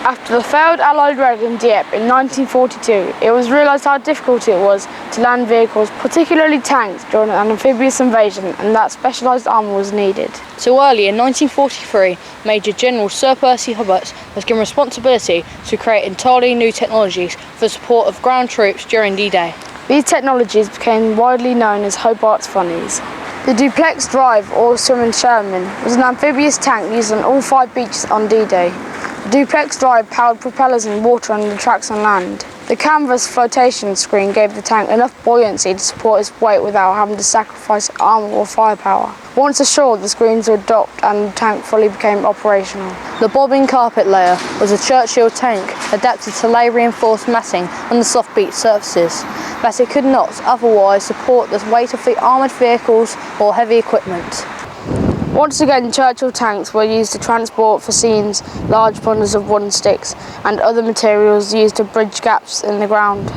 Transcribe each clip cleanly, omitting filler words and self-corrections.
After the failed Allied raid in Dieppe in 1942, it was realised how difficult it was to land vehicles, particularly tanks, during an amphibious invasion, and that specialised armour was needed. So early in 1943, Major General Sir Percy Hobart was given responsibility to create entirely new technologies for the support of ground troops during D-Day. These technologies became widely known as Hobart's Funnies. The Duplex Drive, or Sherman, was an amphibious tank used on all 5 beaches on D-Day. The Duplex Drive powered propellers in water and the tracks on land. The canvas flotation screen gave the tank enough buoyancy to support its weight without having to sacrifice armour or firepower. Once ashore, the screens were docked and the tank fully became operational. The bobbing carpet layer was a Churchill tank adapted to lay reinforced matting on the soft beach surfaces, that it could not otherwise support the weight of the armoured vehicles or heavy equipment. Once again, Churchill tanks were used to transport fascines, large bundles of wooden sticks, and other materials used to bridge gaps in the ground.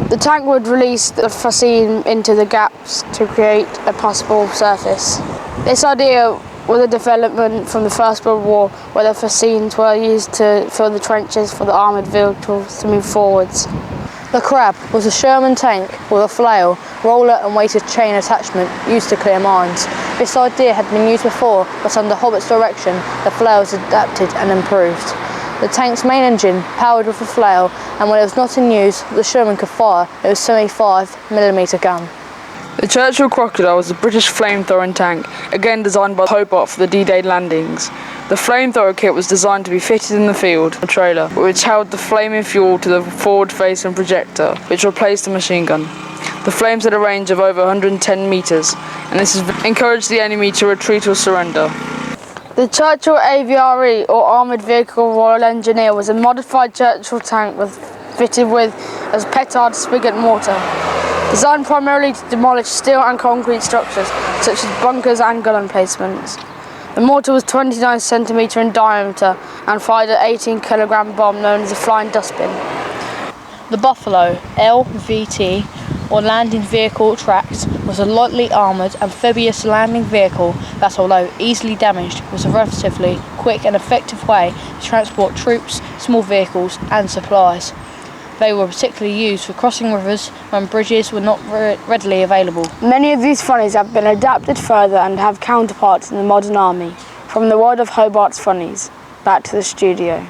The tank would release the fascine into the gaps to create a passable surface. This idea was a development from the First World War, where the fascines were used to fill the trenches for the armoured vehicles to move forwards. The Crab was a Sherman tank with a flail, roller and weighted chain attachment used to clear mines. This idea had been used before, but under Hobart's direction, the flail was adapted and improved. The tank's main engine powered with a flail, and when it was not in use, the Sherman could fire a 75mm gun. The Churchill Crocodile was a British flamethrowing tank, again designed by Hobart for the D-Day landings. The flamethrower kit was designed to be fitted in the field, a trailer, which held the flaming fuel to the forward-facing projector, which replaced the machine gun. The flames had a range of over 110 metres, and this encouraged the enemy to retreat or surrender. The Churchill AVRE, or Armoured Vehicle Royal Engineer, was a modified Churchill tank fitted with a petard spigot mortar. Designed primarily to demolish steel and concrete structures, such as bunkers and gun emplacements. The mortar was 29cm in diameter and fired an 18kg bomb known as a flying dustbin. The Buffalo, LVT, or Landing Vehicle Tracked, was a lightly armoured amphibious landing vehicle that, although easily damaged, was a relatively quick and effective way to transport troops, small vehicles and supplies. They were particularly used for crossing rivers when bridges were not readily available. Many of these Funnies have been adapted further and have counterparts in the modern army. From the world of Hobart's Funnies, back to the studio.